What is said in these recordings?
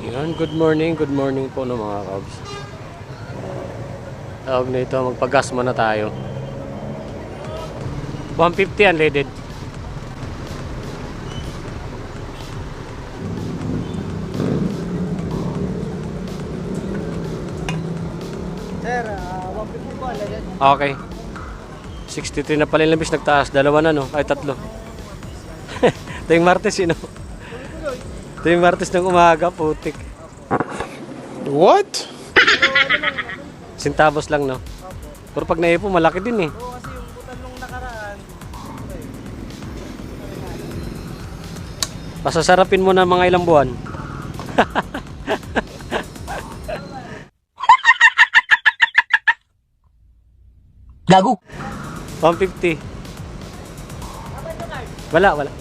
Yan, good morning po no mga kabs. Tawag na ito, magpagas muna tayo. 150 unleaded. Sir, 150 po unleaded. Okay. 63 na pala yung labis, nagtaas. Dalawa na no? Ay, tatlo. Ito yung Martes, no? Ito yung Martes ng umaga, putik. What? Sintabos lang, no? Pero pag naipo, malaki din eh. Oo, kasi yung butan nung nakaraan. Pasasarapin mo na mga ilang buwan. Gago. 150. Wala.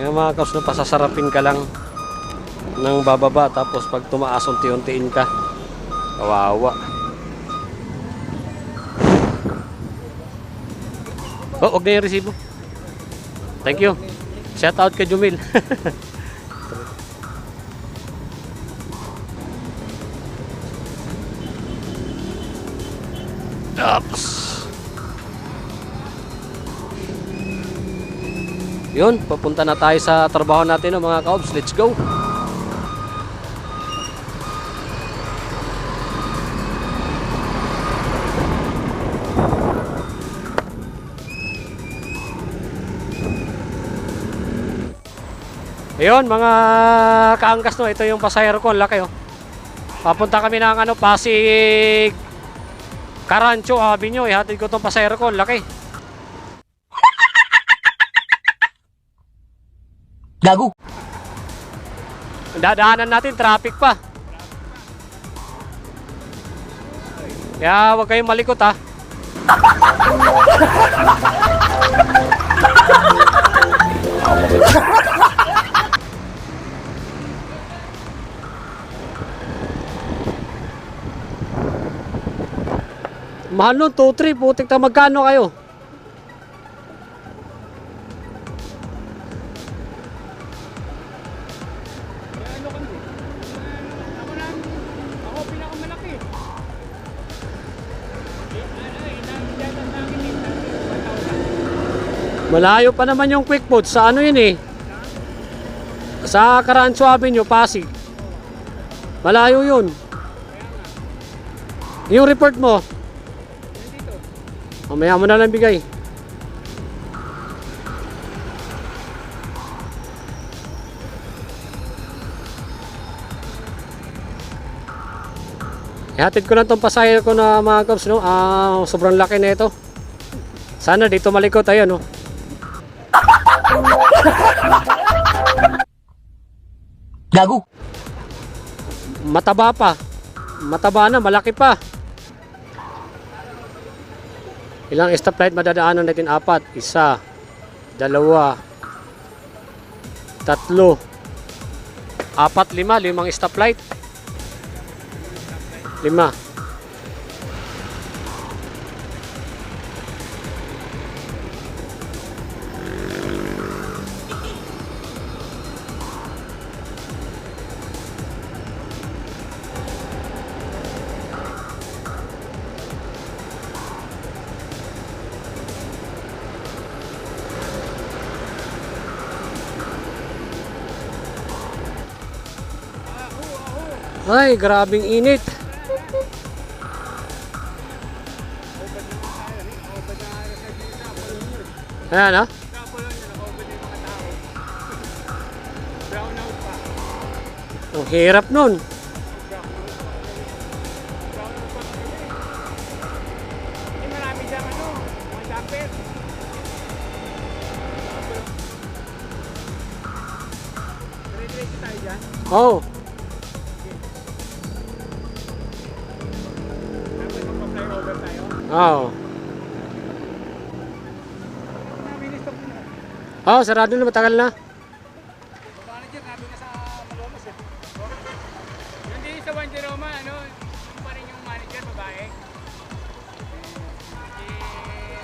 Yung mga kaos na pasasarapin ka lang ng bababa, tapos pag tumaas unti-untiin ka. Kawawa. Oh, huwag na yung resibo. Thank you. Shout out kay Jumil. Oops. Yun, papunta na tayo sa trabaho natin no, mga kaobs. Let's go. Ayun, mga kaangkas no, ito yung pasahero ko, ang laki oh. Papunta kami ng ano, Pasig Carancho Avenue, ihatid ko tong pasahero ko, ang laki. Gago. Dadaanan natin, traffic pa. Kaya huwag kayong malikot ha. Mahal nun, 2-3, putik na magkano kayo? Ako pinakamalaki. Malayo pa naman yung quick food. Sa ano yun eh? Sa Carancho Avenue, Pasig. Malayo yun. Yung report mo? Mamaya mo na lang bigay. Ihatid ko lang tong pasahero ko na mga kabs, no? Sobrang laki na ito. Sana dito malikot tayo, no? Gago. Mataba pa. Mataba na, malaki pa. Ilang stoplight madadaanan natin? 4. 1, 2, 3, 4, 5. 5 stoplight. 5. Ay, grabing init. Ayan ha? Ang hirap nun. Marami siyang ano, mga jumper. Dire-diretso tayo dyan. Oh. Tapos magpa-flyover tayo. Oh. Nabilis to. Oh, sarado na, matagal na. Manager, nabi na sa Malolos eh. Yung din sa Juan Jeroma, ano, yung pa rin yung manager, babae.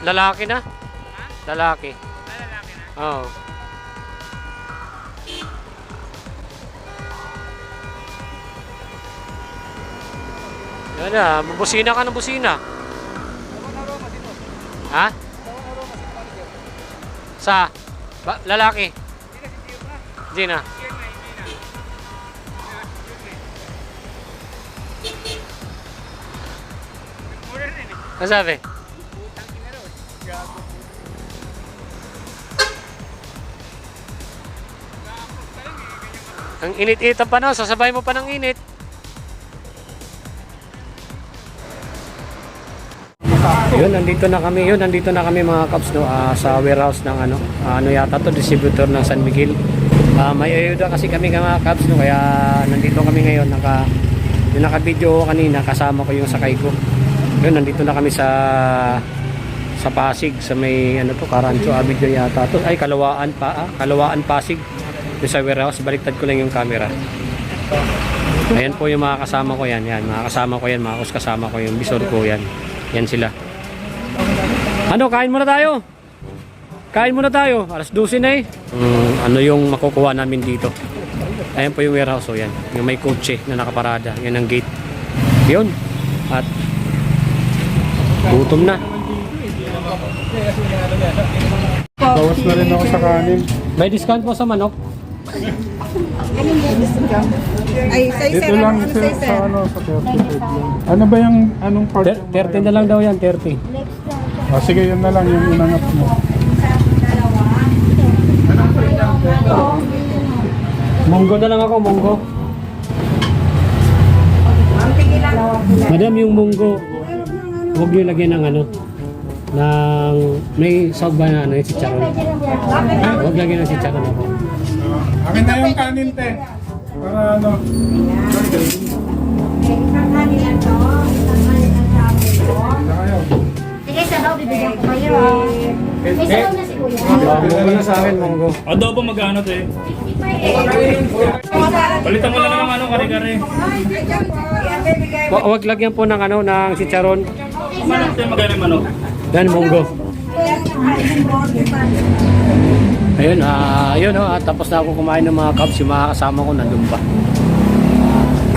Lalaki na? Ha? Lalaki. Lalaki na. Oo. Yan na, busina ka ng busina. Ha? Sa? Lalaki? Hindi na. Ano sabi? Ang init-init ang panahon, sasabay mo pa ng init. Yun, nandito na kami mga Kaps, no, sa warehouse ng ano yata to, distributor ng San Miguel. May ayuda kasi kami mga Kaps, no, kaya nandito kami ngayon, yung naka-video kanina, kasama ko yung sakay ko. Yun, nandito na kami sa Pasig, sa may Carancho Avenue yata to, ay Kalawaan Pasig. Yung sa warehouse, baliktad ko lang yung camera. Ayan po yung mga kasama ko yan, mga kasama ko yan, mga kasama ko yung bisor ko yan. Yan sila. Kain muna tayo. Kain muna tayo. Alas 12 na eh. Ano yung makukuha namin dito? Ayan po yung warehouse. So yan. Yung may kotse na nakaparada. Yan ang gate. Yun. At gutom na. Bawas na rin ako sa kanin. May discount po sa manok. Ay, say Dito sir, lang ano sa, say sa sir? ano, sa 35 lang. Ano ba yung anong part? 30 na lang daw yan, 30. Sige, yun na lang yung inanap mo. Munggo na lang ako, munggo. Madam, yung munggo, huwag nyo lagyan ng may sog ba na yung chicharon? Huwag lagyan ng chicharon ako. Akin na yung kanin, te. Para ano. Sige, sa daw, bibigyan ko kayo. May sabaw na si Kuya. Munggo na sa akin, munggo. Adobo magkano to eh? Palitan mo lang ng kare-kare. Huwag lagyan po ng ng chicharon. Manok tayo magkano yung manok? Yan, munggo. Ayun, ayun tapos na ako kumain ng mga Cubs, yung mga kasama ko nandun pa.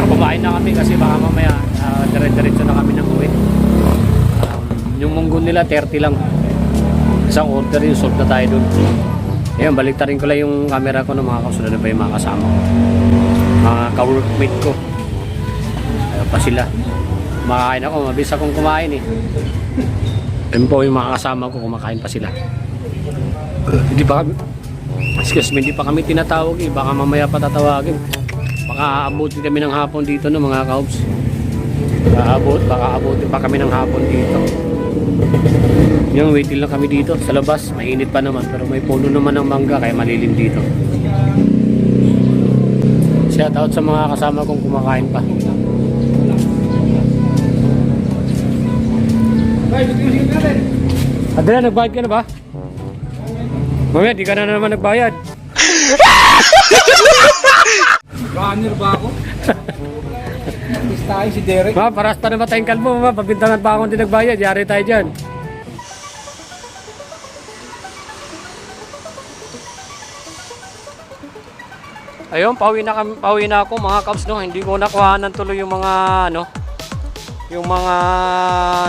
Kumain na kami kasi baka mamaya dire-diretso na kami ng uwi. Yung munggo nila 30 lang. Isang order yung solve na tayo dun. Ayun, baliktarin ko lang yung camera ko ng mga Cubs, na pa yung mga kasama ko. Mga ka-workmate ko. Ayun pa sila. Kumakain ako, mabilis akong kumain eh. Ayun po yung mga kasama ko, kumakain pa sila. Hindi pa kami, excuse me, hindi pa kami tinatawag eh. Baka mamaya pa tatawagin. Baka aabutin kami ng hapon dito no mga Cubs. Baka aabutin pa kami ng hapon dito. Yung waiting lang kami dito sa labas. Mainit pa naman pero may puno naman ng mangga kaya malilim dito. Shout out sa mga kasama kong kumakain pa. Adrian, nagbayad ka na ba? Mamaya, di ka na naman nagbayad. Runner ba ako? Artist tayo si Derek. Paras pa naman tayong kalbo. Pabintangan pa akong di nagbayad. Yari tayo dyan. Ayun, pauwi na ako mga Cubs, no. Hindi ko nakuhanan tuloy yung mga yung mga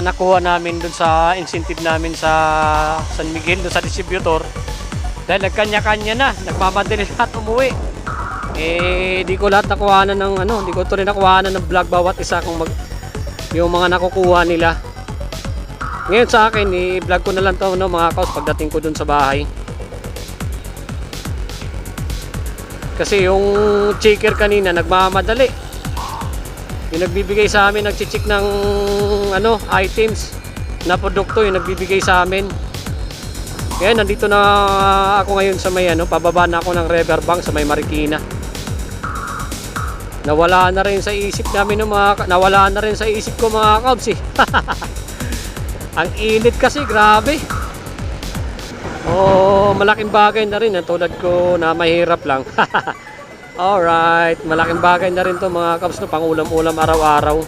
nakuha namin dun sa incentive namin sa San Miguel, dun sa distributor. Dahil nagkanya-kanya na, nagmamadali lahat umuwi. Di ko lahat nakuhanan ng di ko tuloy nakuhanan ng vlog bawat isa kung yung mga nakukuha nila. Ngayon sa akin, i-vlog ko na lang to mga Cubs pagdating ko dun sa bahay. Kasi yung checker kanina nagmamadali. Yung nagbibigay sa amin, nagchichik ng items na produkto, yung nagbibigay sa amin. Kaya nandito na ako ngayon sa may pababa na ako ng riverbank sa may Marikina. Nawala na rin sa isip namin nawala na rin sa isip ko mga Cubs eh. Ang init kasi, grabe. Malaking bagay na rin tulad ko na mahirap lang. Alright, malaking bagay na rin to mga Cubs, pang-ulam-ulam araw-araw.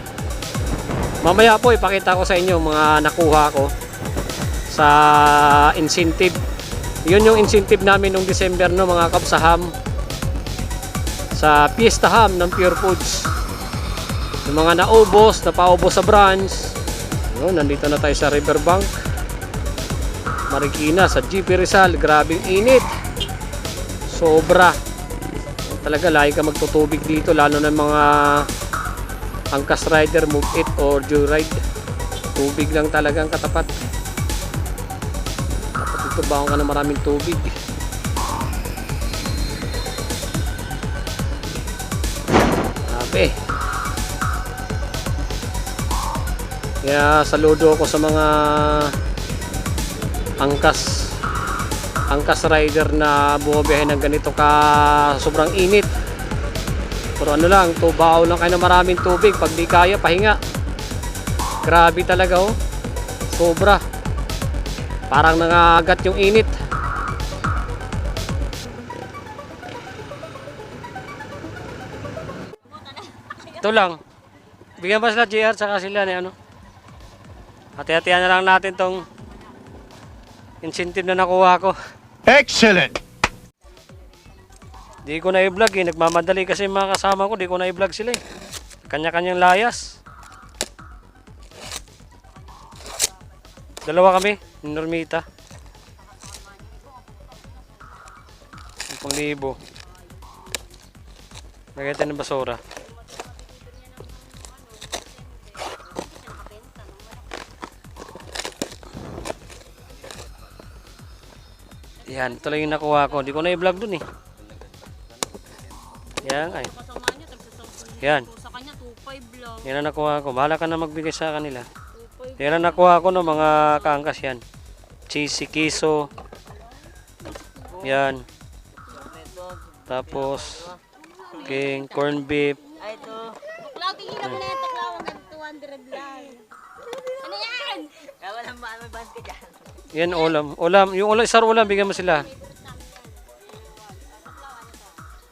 Mamaya po ipakita ko sa inyo mga nakuha ko sa incentive Yun yung incentive namin nung December, no, mga kabs, sa ham. Sa Fiesta Ham ng Pure Foods. Yung mga naubos, napaubos sa branch. Yun, nandito na tayo sa Riverbank Marikina, sa GP Rizal. Grabing init. Sobra. Talaga, lagi ka magtutubig dito, lalo na mga angkas rider, move it or joyride. Tubig lang talagang katapat. Dapat dito baon ka na maraming tubig. Grabe. Kaya saludo ako sa mga angkas rider na bumabiyahe ng ganito ka sobrang init. Pero ano lang, tubaw lang kayo ng maraming tubig. Pag di kaya, pahinga. Grabe talaga, oh. Sobra. Parang nangagat yung init. Ito lang. Bigyan pa sila JR saka sila ni ano. Hati-hatihan na lang natin tong incentive na nakuha ko. Excellent! Di ko na i-vlog eh. Nagmamadali kasi yung mga kasama ko. Di ko na i-vlog sila eh. Kanya-kanyang layas. Dalawa kami. Normita. 5,000. Lagay tayo ng basura. Yan, ito lang yung nakuha ko. Di ko na i-vlog dun eh. Yan ay. Yan. Sa kanya, 2.5 lang. Yan ang nakuha ko. Bahala ka na magbigay sa kanila. Yan ang nakuha ko ng mga kaangkas yan. Cheesy queso. Yan. Tapos king corn beef. Tuklaw, tingin mo na yan. Tuklaw, hanggang 200 lang. Ano yan? Walang may bans ka dyan. Yan ulam. Ulam. Yung ulam, isang ulam, bigyan mo sila.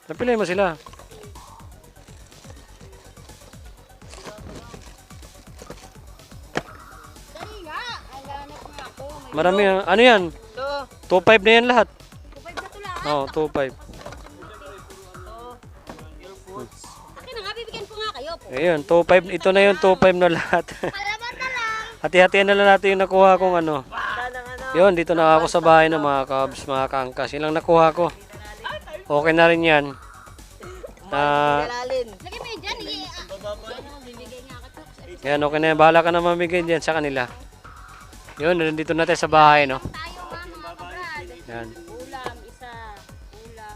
Napilay mo sila. Dali nga. Alanap nga ako. Marami. Ano yan? 2.5 na yan lahat. 2.5 na to lahat. Oo, 2.5. Akin na nga, bibigyan ko nga kayo po. Ayun, 2.5. Ito na yung 2.5 na lahat. Alaman na lang. Hati-hatihan na lang natin yung nakuha kong ano. Yun, dito na ako sa bahay ng mga kabs, mga kaangkas. Yun lang nakuha ko. Okay na rin yan. Lagay mo yun dyan. Bibigay nga ka. Yan, okay na yan. Bahala ka na mamigay dyan sa kanila. Yun, nandito na tayo sa bahay, no? Tayo nga mga kabrad. Yan. Ulam, isa.